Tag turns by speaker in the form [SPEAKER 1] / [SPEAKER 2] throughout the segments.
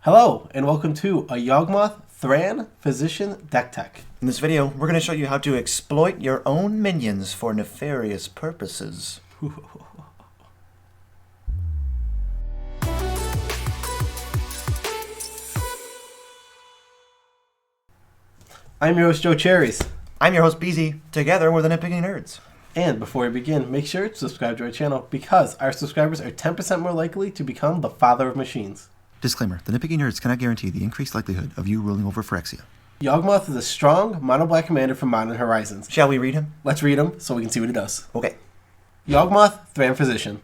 [SPEAKER 1] Hello, and welcome to a Yawgmoth Thran Physician Deck Tech.
[SPEAKER 2] In this video, we're going to show you how to exploit your own minions for nefarious purposes.
[SPEAKER 1] I'm your host, Joe Cherries.
[SPEAKER 2] I'm your host, Beezy. Together, we're the Nitpicking Nerds.
[SPEAKER 1] And before we begin, make sure to subscribe to our channel because our subscribers are 10% more likely to become the father of machines.
[SPEAKER 2] Disclaimer, the Nitpicking Nerds cannot guarantee the increased likelihood of you ruling over Phyrexia.
[SPEAKER 1] Yawgmoth is a strong, mono-black commander from Modern Horizons.
[SPEAKER 2] Shall we read him?
[SPEAKER 1] Let's read him so we can see what he does.
[SPEAKER 2] Okay.
[SPEAKER 1] Yawgmoth, Thran Physician.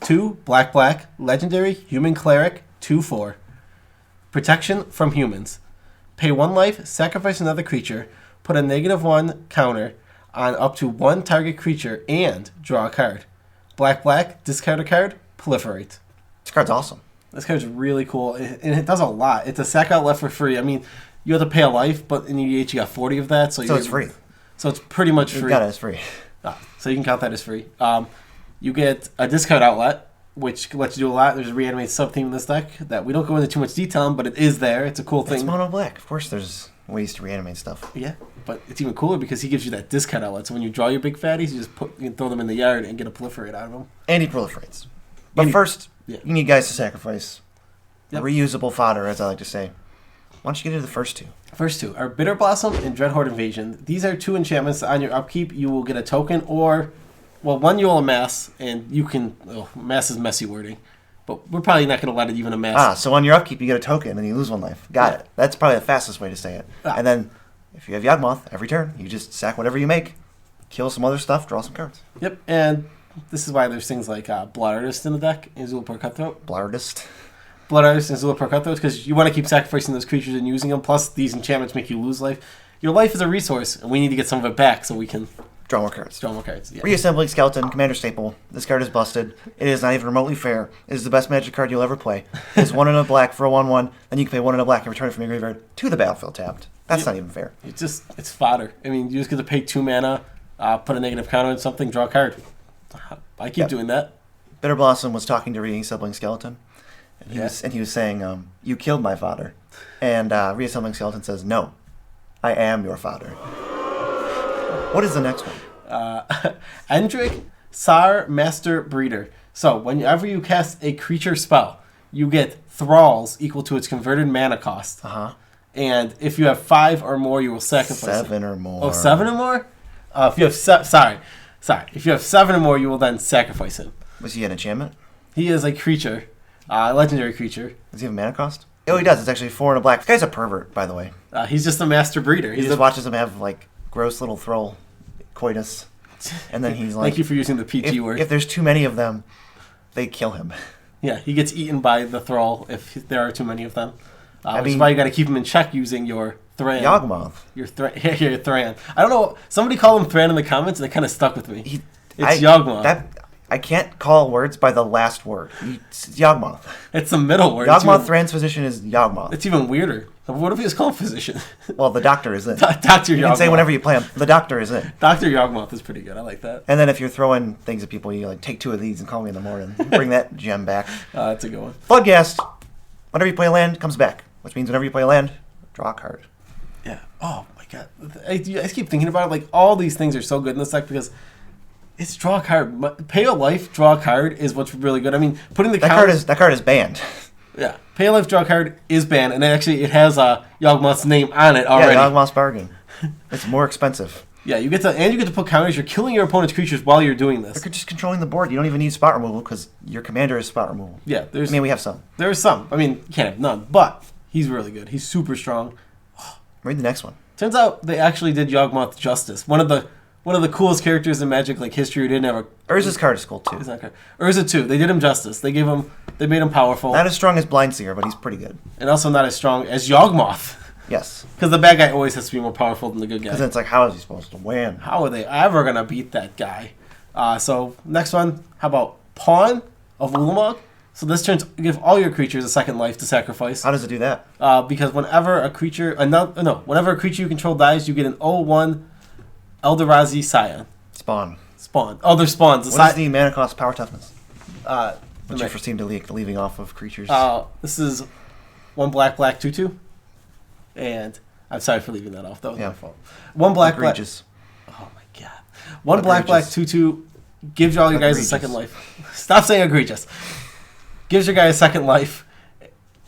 [SPEAKER 1] 2, black, legendary, human cleric, 2/4. Protection from humans. Pay 1 life, sacrifice another creature, put a -1 counter on up to 1 target creature, and draw a card. Black, discard a card, proliferate.
[SPEAKER 2] This card's awesome.
[SPEAKER 1] This card's really cool, and it does a lot. It's a sack outlet for free. I mean, you have to pay a life, but in EDH you got 40 of that. So
[SPEAKER 2] it's free.
[SPEAKER 1] So it's pretty much free.
[SPEAKER 2] You got it, it's free.
[SPEAKER 1] So you can count that as free. You get a discard outlet, which lets you do a lot. There's a reanimate sub-theme in this deck that we don't go into too much detail on, but it is there. It's a cool thing.
[SPEAKER 2] It's mono black. Of course there's ways to reanimate stuff.
[SPEAKER 1] Yeah, but it's even cooler because he gives you that discard outlet. So when you draw your big fatties, you can throw them in the yard and get a proliferate out of them.
[SPEAKER 2] And he proliferates. But first,
[SPEAKER 1] yeah.
[SPEAKER 2] You need guys to sacrifice.
[SPEAKER 1] Yep.
[SPEAKER 2] Reusable fodder, as I like to say. Why don't you get into the first two?
[SPEAKER 1] First two are Bitter Blossom and Dreadhorde Invasion. These are 2 enchantments. On your upkeep, you will get a token, or, well, one you will amass, and you can. Amass is messy wording, but we're probably not going to let it even amass.
[SPEAKER 2] So on your upkeep, you get a token, and you lose 1 life. Got it. That's probably the fastest way to say it. And then, if you have Yawgmoth, every turn, you just sack whatever you make, kill some other stuff, draw some cards.
[SPEAKER 1] Yep, and this is why there's things like Blood Artist in the deck, and Zulapur Cutthroat. Blood Artist and Zulapur Cutthroat, because you want to keep sacrificing those creatures and using them, plus these enchantments make you lose life. Your life is a resource, and we need to get some of it back so we can
[SPEAKER 2] draw more cards.
[SPEAKER 1] Yeah.
[SPEAKER 2] Reassembling Skeleton, Commander Staple. This card is busted. It is not even remotely fair. It is the best Magic card you'll ever play. It's 1 in a black for a 1/1, then you can pay 1 in a black and return it from your graveyard to the battlefield tapped. That's not even fair.
[SPEAKER 1] It's fodder. I mean, you just get to pay 2 mana, put a negative counter on something, draw a card. I keep doing that.
[SPEAKER 2] Bitter Blossom was talking to Reassembling Skeleton. And he was saying, you killed my fodder. And Reassembling Skeleton says, no, I am your fodder. What is the next one?
[SPEAKER 1] Endrick, Sar, Master Breeder. So whenever you cast a creature spell, you get thralls equal to its converted mana cost. And if you have 5 or more, you will sacrifice
[SPEAKER 2] 7 or more.
[SPEAKER 1] Oh, 7 or more? If you have sorry. If you have 7 or more, you will then sacrifice him.
[SPEAKER 2] Was he an enchantment?
[SPEAKER 1] He is a creature. Legendary creature.
[SPEAKER 2] Does he have a mana cost? Oh, he does. It's actually 4 in a black. This guy's a pervert, by the way.
[SPEAKER 1] He's just a master breeder.
[SPEAKER 2] He just watches him have, like, gross little thrall coitus. And then he's like...
[SPEAKER 1] Thank you for using the PG word.
[SPEAKER 2] If there's too many of them, they kill him.
[SPEAKER 1] Yeah, he gets eaten by the thrall if there are too many of them. Which is why you got to keep him in check using your Thran.
[SPEAKER 2] Yawgmoth.
[SPEAKER 1] Your Thran. I don't know. Somebody called him Thran in the comments, and it kind of stuck with me. It's Yawgmoth.
[SPEAKER 2] I can't call words by the last word. It's Yawgmoth.
[SPEAKER 1] It's the middle word.
[SPEAKER 2] Yawgmoth Thran's physician is Yawgmoth.
[SPEAKER 1] It's even weirder. What if he was called physician?
[SPEAKER 2] Well, the doctor is in.
[SPEAKER 1] Dr. Yawgmoth.
[SPEAKER 2] You can say whenever you play him, the doctor is in.
[SPEAKER 1] Dr. Yawgmoth is pretty good. I like that.
[SPEAKER 2] And then if you're throwing things at people, you like take 2 of these and call me in the morning. Bring that gem back.
[SPEAKER 1] That's a good one.
[SPEAKER 2] Bloodghast. Whenever you play a land, comes back. Which means whenever you play a land, draw a card.
[SPEAKER 1] Yeah. Oh, my God. I keep thinking about it. Like, all these things are so good in this deck because... It's draw a card. Pay a life, draw a card is what's really good. I mean, putting the
[SPEAKER 2] that card is banned.
[SPEAKER 1] Yeah, pay a life, draw a card is banned, and actually it has Yawgmoth's name on it already.
[SPEAKER 2] Yeah, Yawgmoth's bargain. It's more expensive.
[SPEAKER 1] Yeah, you get to put counters. You're killing your opponent's creatures while you're doing this.
[SPEAKER 2] You're just controlling the board. You don't even need spot removal because your commander is spot removal.
[SPEAKER 1] Yeah,
[SPEAKER 2] we have some.
[SPEAKER 1] There's some. I mean, you can't have none, but he's really good. He's super strong.
[SPEAKER 2] Read the next one.
[SPEAKER 1] Turns out they actually did Yawgmoth justice. One of the coolest characters in Magic like history who didn't have a...
[SPEAKER 2] Urza's card is cool too.
[SPEAKER 1] Urza too. They did him justice. They made him powerful.
[SPEAKER 2] Not as strong as Blindseer, but he's pretty good.
[SPEAKER 1] And also not as strong as Yawgmoth.
[SPEAKER 2] Yes.
[SPEAKER 1] Because the bad guy always has to be more powerful than the good guy.
[SPEAKER 2] Because it's like, how is he supposed to win?
[SPEAKER 1] How are they ever going to beat that guy? So next one, how about Pawn of Ulamog? So this turns give all your creatures a second life to sacrifice.
[SPEAKER 2] How does it do that?
[SPEAKER 1] Because whenever a creature you control dies, you get an 0/1 Eldrazi Scion.
[SPEAKER 2] Spawn.
[SPEAKER 1] Oh, they're spawns.
[SPEAKER 2] What is the mana cost, power toughness?
[SPEAKER 1] What's
[SPEAKER 2] your first team to leaving off of creatures?
[SPEAKER 1] This is 1 black 2/2, and I'm sorry for leaving that off. That was my fault. 1
[SPEAKER 2] Egregious.
[SPEAKER 1] Oh my god. 1 black 2/2 gives all you guys a second life. Stop saying egregious. Gives your guy a second life.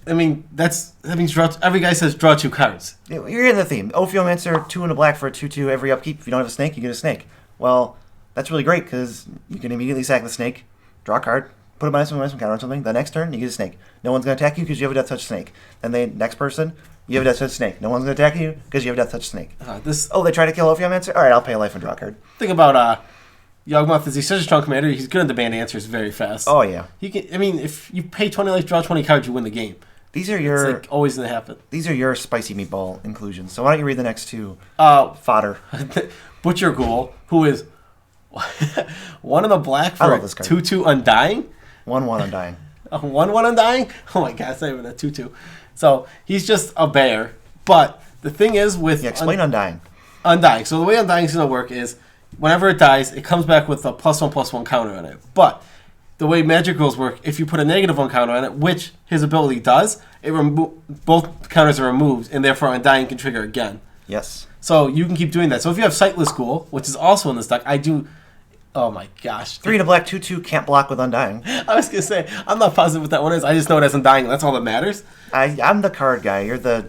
[SPEAKER 1] I mean, that means every guy says draw 2 cards.
[SPEAKER 2] You're in the theme. Ophiomancer, 2 and a black for a 2/2 every upkeep. If you don't have a snake, you get a snake. Well, that's really great because you can immediately sack the snake, draw a card, put a -1/-1 counter on something. The next turn, you get a snake. No one's going to attack you because you have a death touch snake. Then the next person, you have a death touch snake. No one's going to attack you because you have a death touch snake. They try to kill Ophiomancer? All right, I'll pay a life and draw a card.
[SPEAKER 1] Thing about Yawgmoth is he's such a strong commander. He's good at demand answers very fast.
[SPEAKER 2] Oh yeah.
[SPEAKER 1] If you pay 20 life, draw 20 cards, you win the game.
[SPEAKER 2] These are your
[SPEAKER 1] it's like always going to happen.
[SPEAKER 2] These are your spicy meatball inclusions. So why don't you read the next 2? Fodder.
[SPEAKER 1] Butcher Ghoul, who is 1 in the black for 2/2 Undying.
[SPEAKER 2] 1/1 Undying.
[SPEAKER 1] 1/1 Undying? Oh my god, it's not even a 2/2. So he's just a bear. But the thing is with
[SPEAKER 2] explain Undying.
[SPEAKER 1] Undying. So the way Undying is going to work is whenever it dies, it comes back with a +1/+1 counter on it. But the way magic rules work, if you put a -1 counter on it, which his ability does, both counters are removed, and therefore Undying can trigger again.
[SPEAKER 2] Yes.
[SPEAKER 1] So you can keep doing that. So if you have Sightless Ghoul, which is also in this deck, I do. Oh my gosh.
[SPEAKER 2] 3 and a black 2/2 can't block with Undying.
[SPEAKER 1] I was gonna say I'm not positive what that one is. I just know it has Undying. That's all that matters.
[SPEAKER 2] I'm the card guy. You're the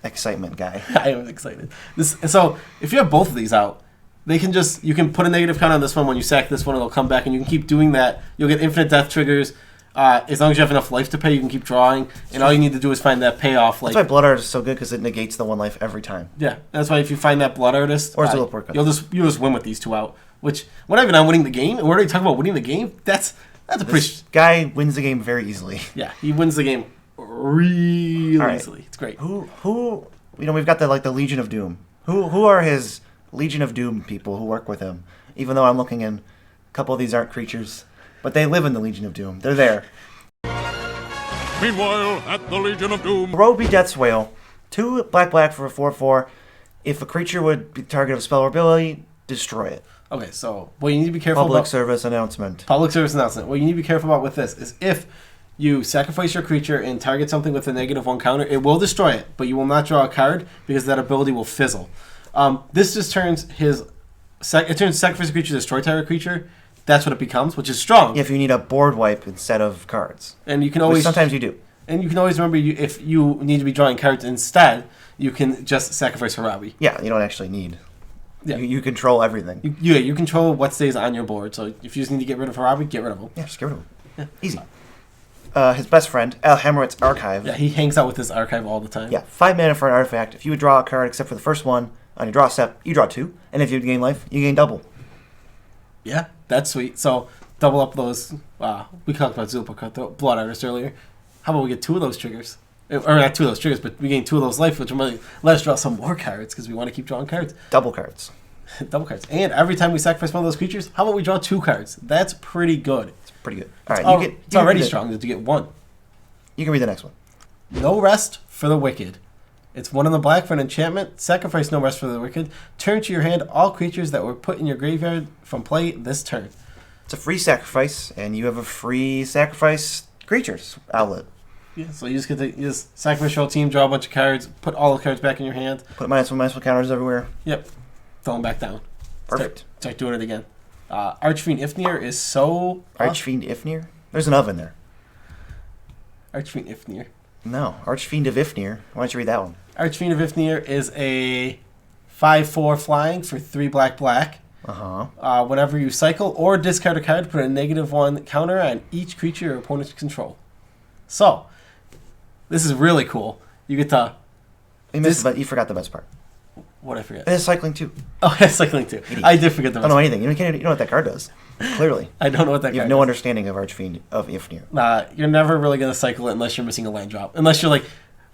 [SPEAKER 2] excitement guy.
[SPEAKER 1] I am excited. So if you have both of these out, you can put a negative count on this one. When you sack this one, it'll come back, and you can keep doing that. You'll get infinite death triggers. As long as you have enough life to pay, you can keep drawing, and all you need to do is find that payoff.
[SPEAKER 2] That's why Blood Artist is so good, because it negates the 1 life every time.
[SPEAKER 1] Yeah, that's why if you find that Blood Artist,
[SPEAKER 2] or
[SPEAKER 1] you'll just win with these 2 out. Which we're not even on winning the game, and we're already talking about winning the game. That's a pretty.
[SPEAKER 2] This guy wins the game very easily.
[SPEAKER 1] Yeah, he wins the game really easily. It's great.
[SPEAKER 2] Who we've got the Legion of Doom. Who are his Legion of Doom people who work with him? Even though I'm looking in, a couple of these aren't creatures, but they live in the Legion of Doom. They're there.
[SPEAKER 3] Meanwhile, at the Legion of Doom,
[SPEAKER 2] Roby Death's Whale, 2 black for a 4/4. If a creature would be the target of a spell or ability, destroy it.
[SPEAKER 1] Okay, so what you need to be careful
[SPEAKER 2] Public
[SPEAKER 1] about...
[SPEAKER 2] service announcement.
[SPEAKER 1] Public service announcement. What you need to be careful about with this is if you sacrifice your creature and target something with a -1 counter, it will destroy it, but you will not draw a card because that ability will fizzle. This just turns sacrifice a creature to destroy target creature. That's what it becomes, which is strong.
[SPEAKER 2] If you need a board wipe instead of cards.
[SPEAKER 1] And you can always...
[SPEAKER 2] Which sometimes you do.
[SPEAKER 1] And you can always remember, if you need to be drawing cards instead, you can just sacrifice Harabi.
[SPEAKER 2] Yeah, you don't actually need...
[SPEAKER 1] Yeah.
[SPEAKER 2] You control everything.
[SPEAKER 1] You control what stays on your board. So if you just need to get rid of Harabi, get rid of him.
[SPEAKER 2] Yeah, just get rid of him.
[SPEAKER 1] Yeah.
[SPEAKER 2] Easy. His best friend, Hammerit's Archive.
[SPEAKER 1] Yeah, he hangs out with his archive all the time.
[SPEAKER 2] Yeah, 5 mana for an artifact. If you would draw a card except for the first one, on your draw step, you draw 2. And if you gain life, you gain double.
[SPEAKER 1] Yeah, that's sweet. So double up those... we talked about Zulpa Blood Artist earlier. How about we get 2 of those triggers? Or not 2 of those triggers, but we gain 2 of those life, which will let us draw some more cards because we want to keep drawing cards.
[SPEAKER 2] Double cards.
[SPEAKER 1] Double cards. And every time we sacrifice one of those creatures, how about we draw 2 cards? That's pretty good.
[SPEAKER 2] It's pretty good. All right,
[SPEAKER 1] it's already strong to get 1.
[SPEAKER 2] You can read the next one.
[SPEAKER 1] No Rest for the Wicked. It's 1 in the black for an enchantment. Sacrifice No Rest for the Wicked. Turn to your hand all creatures that were put in your graveyard from play this turn.
[SPEAKER 2] It's a free sacrifice, and you have a free sacrifice creatures outlet.
[SPEAKER 1] Yeah, so you just get to sacrifice your whole team, draw a bunch of cards, put all the cards back in your hand.
[SPEAKER 2] Put -1/-1 counters everywhere.
[SPEAKER 1] Yep. Throw them back down.
[SPEAKER 2] Perfect.
[SPEAKER 1] Start doing it again. Archfiend Ifnir is so...
[SPEAKER 2] Archfiend Ifnir? There's an oven there.
[SPEAKER 1] Archfiend Ifnir.
[SPEAKER 2] No, Archfiend of Ifnir. Why don't you read that one?
[SPEAKER 1] Archfiend of Ifnir is a 5/4 flying for 3 black. Whenever you cycle or discard a card, put a -1 counter on each creature your opponents control. So, this is really cool. You get to...
[SPEAKER 2] You forgot the best part.
[SPEAKER 1] What I forget?
[SPEAKER 2] It has cycling too.
[SPEAKER 1] Oh, it's cycling too. Idiot. I did forget the best
[SPEAKER 2] part. I don't know anything. You know what that card does. Clearly.
[SPEAKER 1] I don't know what that card does.
[SPEAKER 2] You have no understanding of Archfiend of Ifnir.
[SPEAKER 1] You're never really going to cycle it unless you're missing a land drop. Unless you're like,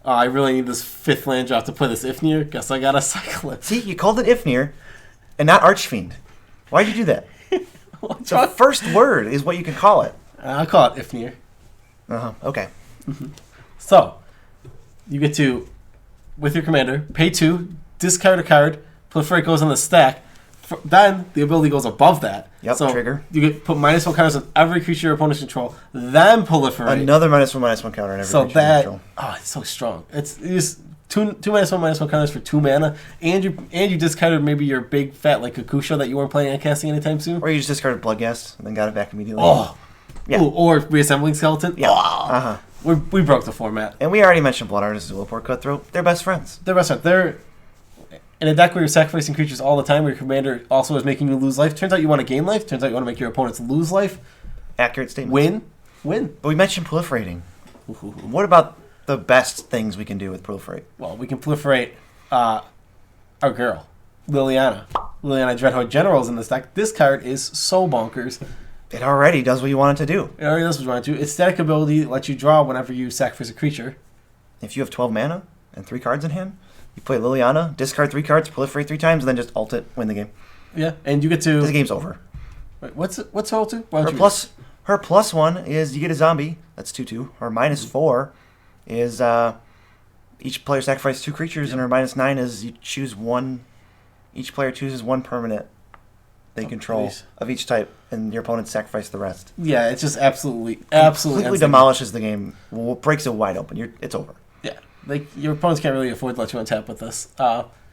[SPEAKER 1] I really need this 5th land drop to play this Ifnir. Guess I got to cycle it.
[SPEAKER 2] See, you called it Ifnir and not Archfiend. Why'd you do that? The first word is what you can call it.
[SPEAKER 1] I'll call it Ifnir.
[SPEAKER 2] Okay.
[SPEAKER 1] Mm-hmm. So, you get to, with your commander, pay 2, discard a card, Proliferate goes on the stack, Then the ability goes above that.
[SPEAKER 2] Yep,
[SPEAKER 1] so
[SPEAKER 2] trigger.
[SPEAKER 1] You get put -1 counters on every creature your opponents control, then proliferate.
[SPEAKER 2] Another -1/-1 counter on every creature you control.
[SPEAKER 1] Oh, it's so strong. It's just two -1/-1 counters for 2 mana, and you discarded maybe your big fat like Kakusho that you weren't planning on casting anytime soon.
[SPEAKER 2] Or you just discarded Bloodghast and then got it back immediately.
[SPEAKER 1] Oh,
[SPEAKER 2] yeah.
[SPEAKER 1] Ooh, or reassembling skeleton.
[SPEAKER 2] Yeah.
[SPEAKER 1] Oh. We broke the format.
[SPEAKER 2] And we already mentioned Blood Artist, Zulaport, Cutthroat. They're best friends.
[SPEAKER 1] They're in a deck where you're sacrificing creatures all the time, where your commander also is making you lose life. Turns out you want to gain life. Turns out you want to make your opponents lose life.
[SPEAKER 2] Accurate statement.
[SPEAKER 1] Win.
[SPEAKER 2] But we mentioned proliferating. What about the best things we can do with proliferate?
[SPEAKER 1] Well, we can proliferate our girl, Liliana. Liliana Dreadhorde Generals in this deck. This card is so bonkers.
[SPEAKER 2] It already does what you want it to do.
[SPEAKER 1] It already does what you want to do. Its static ability lets you draw whenever you sacrifice a creature.
[SPEAKER 2] If you have 12 mana and 3 cards in hand, you play Liliana, discard 3 cards, proliferate 3 times, and then just ult it, win the game.
[SPEAKER 1] Yeah, and you get to...
[SPEAKER 2] The game's over.
[SPEAKER 1] Wait, what's her ult to?
[SPEAKER 2] Her +1 is you get a zombie. That's 2/2. Her -4 is each player sacrifices 2 creatures, and her -9 is you choose one. Each player chooses 1 permanent they control of each type, and your opponent sacrifice the rest.
[SPEAKER 1] Yeah, it's just absolutely
[SPEAKER 2] completely demolishes the game. Breaks it wide open. It's over.
[SPEAKER 1] Yeah, like your opponents can't really afford to let you untap with this.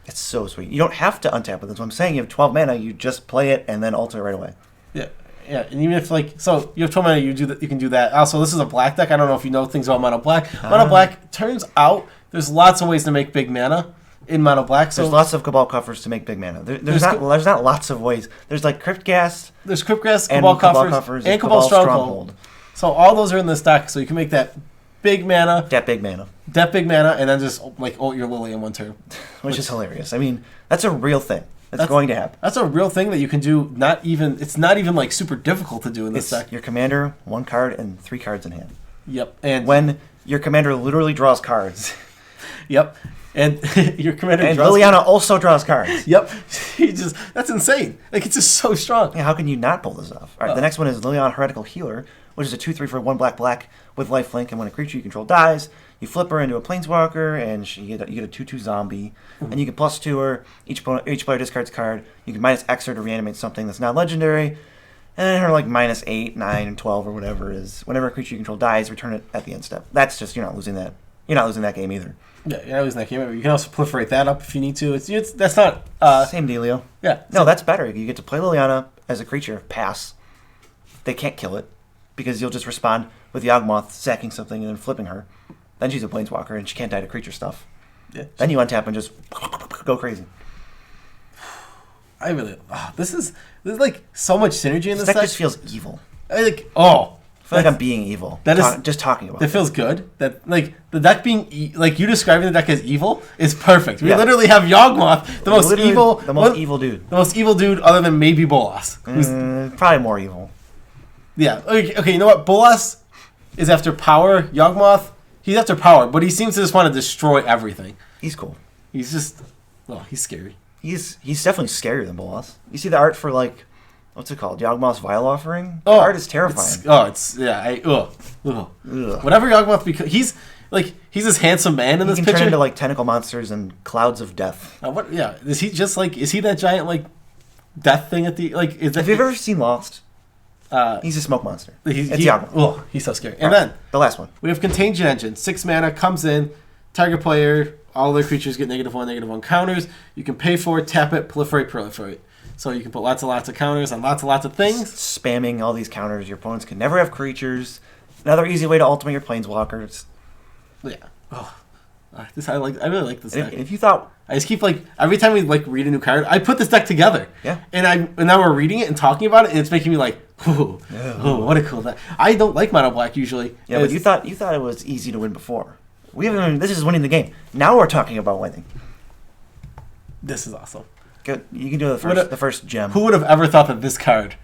[SPEAKER 2] It's so sweet. You don't have to untap with this. What I'm saying, you have 12 mana, you just play it and then ult it right away.
[SPEAKER 1] Yeah, and even if so you have 12 mana, you can do that. Also, this is a black deck. I don't know if you know things about mono black. Mono black turns out there's lots of ways to make big mana in mono black. So
[SPEAKER 2] there's lots of Cabal Coffers to make big mana. There's not lots of ways. There's like Cryptghast.
[SPEAKER 1] There's Cryptghast, Cabal Coffers, and Cabal Stronghold. So all those are in this deck. So you can make that big mana, and then just like ult your Lily in one turn,
[SPEAKER 2] which is hilarious. I mean, that's a real thing. That's going to happen.
[SPEAKER 1] That's a real thing that you can do. It's not even like super difficult to do in this deck.
[SPEAKER 2] Your commander, 1 card and 3 cards in hand.
[SPEAKER 1] Yep. And
[SPEAKER 2] when your commander literally draws cards.
[SPEAKER 1] Yep. And your commander
[SPEAKER 2] and Liliana also draws cards.
[SPEAKER 1] Yep. That's insane. Like, it's just so strong.
[SPEAKER 2] Yeah, how can you not pull this off? All right, the next one is Liliana Heretical Healer, which is a 2/3 for 1 black with lifelink, and when a creature you control dies, you flip her into a planeswalker, and you get a 2/2 zombie, and you can +2 her. Each player discards a card. You can -X her to reanimate something that's not legendary, and then her like -8, 9, and 12 or whatever is. Whenever a creature you control dies, return it at the end step. That's just you're not losing that. You're not losing that game either.
[SPEAKER 1] Yeah, you're not losing that game. You can also proliferate that up if you need to. That's not
[SPEAKER 2] same dealio.
[SPEAKER 1] Yeah.
[SPEAKER 2] No, that's better. You get to play Liliana as a creature. Pass. They can't kill it because you'll just respond with Yawgmoth sacking something and then flipping her. Then she's a planeswalker and she can't die to creature stuff.
[SPEAKER 1] Yeah.
[SPEAKER 2] Then you untap and just go crazy.
[SPEAKER 1] This is like so much synergy in this deck.
[SPEAKER 2] Just feels evil.
[SPEAKER 1] I
[SPEAKER 2] feel like I'm being evil. Just talking about it.
[SPEAKER 1] That feels good. That like the deck being like you describing the deck as evil is perfect. We literally have Yawgmoth, the most evil dude other than maybe Bolas.
[SPEAKER 2] Probably more evil.
[SPEAKER 1] Yeah. Okay. You know what? Bolas is after power. Yawgmoth, he's after power, but he seems to just want to destroy everything.
[SPEAKER 2] He's cool.
[SPEAKER 1] He's just he's scary.
[SPEAKER 2] He's definitely scarier than Bolas. You see the art for like. What's it called? Yawgmoth's Vile Offering? The art is terrifying.
[SPEAKER 1] Whatever Yawgmoth becomes, he's this handsome man in this picture.
[SPEAKER 2] He can turn into like tentacle monsters and clouds of death.
[SPEAKER 1] Is he just like, is he that giant like death thing at the, like, is that...
[SPEAKER 2] Have you ever seen Lost? He's a smoke monster.
[SPEAKER 1] It's Yawgmoth. He's so scary. And then,
[SPEAKER 2] the last one.
[SPEAKER 1] We have Contagion Engine. 6 mana, comes in, target player, all their creatures get -1/-1 counters. You can pay for it, tap it, proliferate. So you can put lots of counters on lots of things.
[SPEAKER 2] Spamming all these counters. Your opponents can never have creatures. Another easy way to ultimate your planeswalkers.
[SPEAKER 1] Yeah. I really like this deck.
[SPEAKER 2] If you thought...
[SPEAKER 1] I just keep every time we read a new card, I put this deck together.
[SPEAKER 2] Yeah.
[SPEAKER 1] And now we're reading it and talking about it, and it's making me ooh, what a cool deck. I don't like mono black usually.
[SPEAKER 2] Yeah, but you thought it was easy to win before. This is winning the game. Now we're talking about winning.
[SPEAKER 1] This is awesome.
[SPEAKER 2] You can do the first gem.
[SPEAKER 1] Who would have ever thought that this card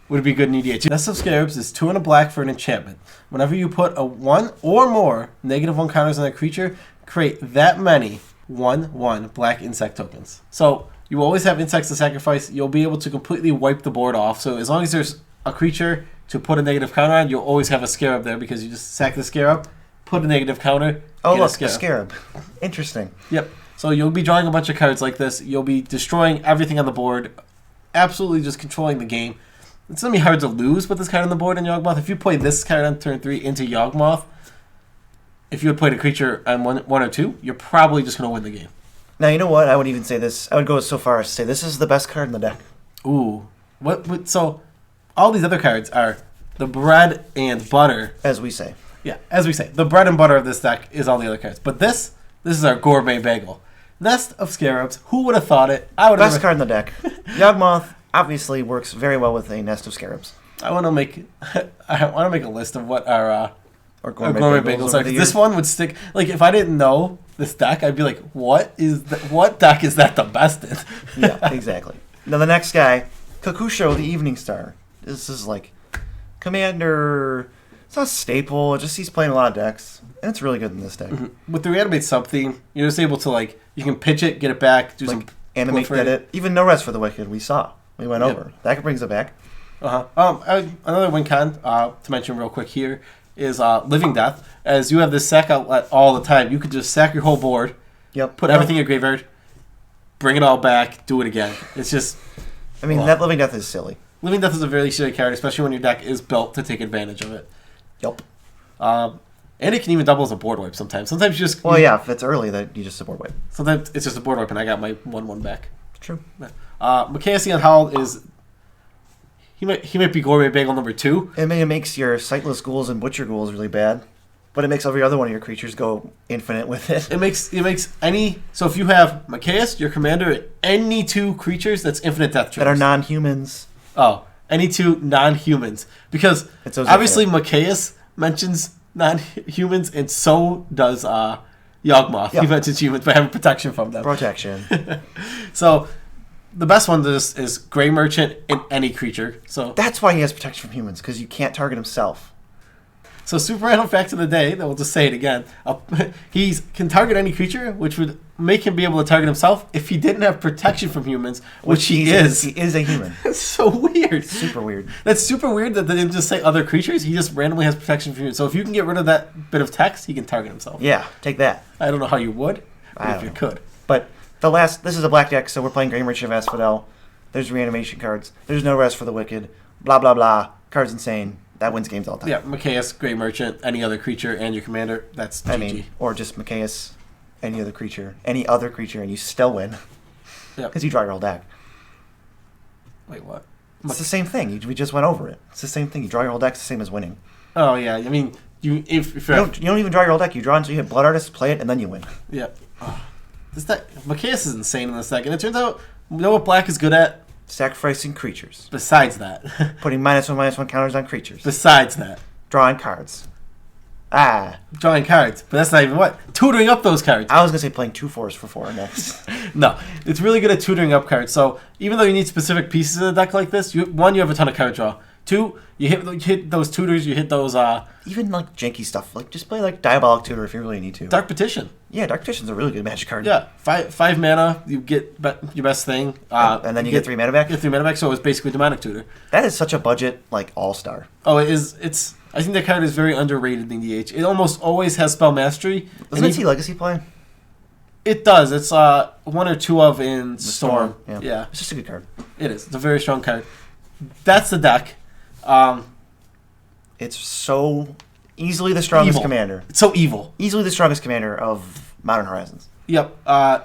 [SPEAKER 1] would be good in EDH? Nest of Scarabs is 2 and a black for an enchantment. Whenever you put a 1 or more -1 counters on a creature, create that many 1/1 black insect tokens. So you always have insects to sacrifice. You'll be able to completely wipe the board off. So as long as there's a creature to put a negative counter on, you'll always have a Scarab there because you just sack the Scarab, put a negative counter.
[SPEAKER 2] Oh, look, a Scarab. Interesting.
[SPEAKER 1] Yep. So you'll be drawing a bunch of cards like this. You'll be destroying everything on the board absolutely just controlling the game. It's going to be hard to lose with this card on the board in Yawgmoth. If you play this card on turn 3 into Yawgmoth, if you had played a creature on 1 or 2, you're probably just going to win the game.
[SPEAKER 2] Now, you know what? I would even say this. I would go so far as to say this is the best card in the deck.
[SPEAKER 1] Ooh. So, all these other cards are the bread and butter.
[SPEAKER 2] As we say.
[SPEAKER 1] Yeah, as we say. The bread and butter of this deck is all the other cards. But this is our Gourmet Bagel. Nest of Scarabs. Who would have thought it?
[SPEAKER 2] Best card in the deck. Yawgmoth obviously works very well with a Nest of Scarabs.
[SPEAKER 1] I want to make a list of what our
[SPEAKER 2] Gourmet
[SPEAKER 1] Bagels are. This one would stick. Like, if I didn't know this deck, I'd be like, what deck is that the best in?
[SPEAKER 2] Yeah, exactly. Now, the next guy, Kakusho, the Evening Star. This is like Commander. It's not a staple. It just he's playing a lot of decks. And it's really good in this deck.
[SPEAKER 1] Mm-hmm. With the Reanimate sub-theme, you're just able to, like, you can pitch it, get it back, do some
[SPEAKER 2] animate, get it. Even No Rest for the Wicked, we saw. We went over. That brings it back.
[SPEAKER 1] Another win con to mention real quick here is Living Death. As you have this sack outlet all the time, you could just sack your whole board, put everything in your graveyard, bring it all back, do it again. It's just...
[SPEAKER 2] I mean, that Living Death is silly.
[SPEAKER 1] Living Death is a very silly card, especially when your deck is built to take advantage of it.
[SPEAKER 2] Yep.
[SPEAKER 1] And it can even double as a board wipe sometimes. Sometimes you just...
[SPEAKER 2] Well, yeah, if it's early, that you just a board wipe.
[SPEAKER 1] Sometimes it's just a board wipe, and I got my 1/1 back.
[SPEAKER 2] True.
[SPEAKER 1] Machias Howl is... He might be Gourmet Bagel number 2.
[SPEAKER 2] It makes your Sightless Ghouls and Butcher Ghouls really bad, but it makes every other one of your creatures go infinite with it.
[SPEAKER 1] It makes any... So if you have Machias, your commander, any 2 creatures, that's infinite death traps.
[SPEAKER 2] That are non-humans.
[SPEAKER 1] Oh, any 2 non-humans. Because obviously Machias mentions non-humans, and so does Yawgmoth. He mentions humans by having protection from them.
[SPEAKER 2] Protection.
[SPEAKER 1] So the best one is Grey Merchant in any creature. So
[SPEAKER 2] that's why he has protection from humans, because you can't target himself.
[SPEAKER 1] So super random fact of the day, that we'll just say it again. He can target any creature, which would make him be able to target himself if he didn't have protection from humans, which he is.
[SPEAKER 2] He is a human.
[SPEAKER 1] That's so weird.
[SPEAKER 2] Super weird.
[SPEAKER 1] That's super weird that they didn't just say other creatures. He just randomly has protection from humans. So if you can get rid of that bit of text, he can target himself.
[SPEAKER 2] Yeah, take that.
[SPEAKER 1] I don't know how you would, but if you could.
[SPEAKER 2] But this is a black deck, so we're playing Grey Merchant of Asphodel. There's reanimation cards. There's No Rest for the Wicked. Blah, blah, blah. Card's insane. That wins games all the time.
[SPEAKER 1] Yeah, Machias, Grey Merchant, any other creature, and your commander. That's GG.
[SPEAKER 2] Or just Machias, any other creature, and you still win.
[SPEAKER 1] Yeah.
[SPEAKER 2] Because you draw your whole deck.
[SPEAKER 1] Wait, what?
[SPEAKER 2] It's the same thing. We just went over it. It's the same thing. You draw your whole deck. It's the same as winning.
[SPEAKER 1] Oh yeah, I mean, if you
[SPEAKER 2] don't even draw your whole deck. You draw until you hit Blood Artist, play it, and then you win.
[SPEAKER 1] Yeah. This deck, Machias is insane in this deck, and it turns out, you know what Black is good at?
[SPEAKER 2] Sacrificing creatures.
[SPEAKER 1] Besides that.
[SPEAKER 2] Putting -1/-1 counters on creatures.
[SPEAKER 1] Besides that.
[SPEAKER 2] Drawing cards.
[SPEAKER 1] Drawing cards. But that's not even what? Tutoring up those cards.
[SPEAKER 2] I was going to say playing 2/4s for 4 next.
[SPEAKER 1] No. It's really good at tutoring up cards. So even though you need specific pieces in a deck like this, you have a ton of card draw. 2, you hit those tutors, you hit those...
[SPEAKER 2] Even like janky stuff. Like just play like Diabolic Tutor if you really need to.
[SPEAKER 1] Dark Petition.
[SPEAKER 2] Yeah, Dark Petition's a really good magic card.
[SPEAKER 1] Yeah. 5 mana, you get your best thing.
[SPEAKER 2] And then you get 3 mana back?
[SPEAKER 1] You get 3 mana back, so it's basically Demonic Tutor.
[SPEAKER 2] That is such a budget, like, all-star.
[SPEAKER 1] Oh, it is. I think that card is very underrated in DH. It almost always has Spell Mastery.
[SPEAKER 2] Doesn't it see Legacy play?
[SPEAKER 1] It does. It's 1 or 2 of in Storm. Yeah.
[SPEAKER 2] It's just a good card.
[SPEAKER 1] It is. It's a very strong card. That's the deck.
[SPEAKER 2] It's so easily the strongest commander.
[SPEAKER 1] It's so evil.
[SPEAKER 2] Easily the strongest commander of Modern Horizons.
[SPEAKER 1] Yep.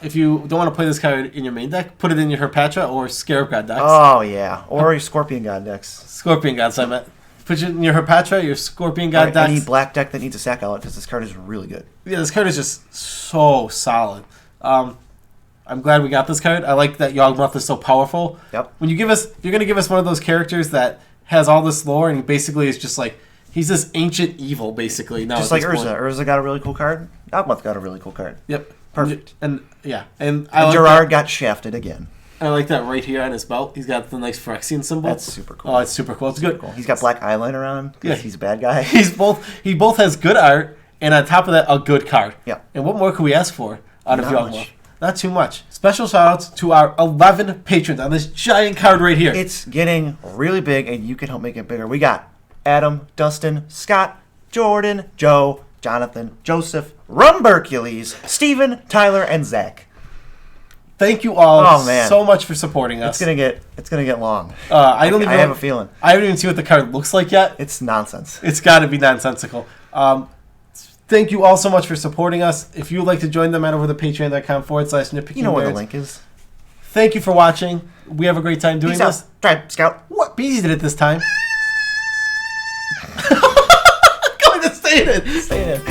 [SPEAKER 1] If you don't want to play this card in your main deck, put it in your Herpatra or Scarab God decks.
[SPEAKER 2] Oh, yeah. Or your Scorpion God decks.
[SPEAKER 1] Scorpion Gods, I meant. Put it in your Herpatra, your Scorpion God decks.
[SPEAKER 2] Any black deck that needs a sack outlet, because this card is really good.
[SPEAKER 1] Yeah, this card is just so solid. I'm glad we got this card. I like that Yawgmoth is so powerful.
[SPEAKER 2] Yep.
[SPEAKER 1] When you're going to give us one of those characters that has all this lore and basically is just like, he's this ancient evil, basically. Now,
[SPEAKER 2] just like Urza. Urza got a really cool card. Yawgmoth got a really cool card.
[SPEAKER 1] Yep.
[SPEAKER 2] Perfect.
[SPEAKER 1] And
[SPEAKER 2] Gerard got shafted again.
[SPEAKER 1] I like that right here on his belt. He's got the nice Phyrexian symbol.
[SPEAKER 2] That's super cool.
[SPEAKER 1] Oh, it's super cool. It's good.
[SPEAKER 2] Cool. He's got black eyeliner on because he's a bad guy.
[SPEAKER 1] He both has good art, and on top of that, a good card.
[SPEAKER 2] Yeah.
[SPEAKER 1] And what more could we ask for out of Yawgmoth? Not too much. Special shout-outs to our 11 patrons on this giant card right here.
[SPEAKER 2] It's getting really big, and you can help make it bigger. We got Adam, Dustin, Scott, Jordan, Joe, Jonathan, Joseph, Rumbercules, Steven, Tyler, and Zach.
[SPEAKER 1] Thank you all
[SPEAKER 2] Oh, man.
[SPEAKER 1] so much for supporting us.
[SPEAKER 2] It's gonna get long.
[SPEAKER 1] I
[SPEAKER 2] have a feeling.
[SPEAKER 1] I haven't even seen what the card looks like yet.
[SPEAKER 2] It's nonsense.
[SPEAKER 1] It's got to be nonsensical. Thank you all so much for supporting us. If you would like to join them, head over to patreon.com/nitpicking.
[SPEAKER 2] You know where the link is.
[SPEAKER 1] Thank you for watching. We have a great time doing this.
[SPEAKER 2] Tribe Scout.
[SPEAKER 1] What? Beezy did it this time. Go ahead and stay in it.
[SPEAKER 2] Stay in.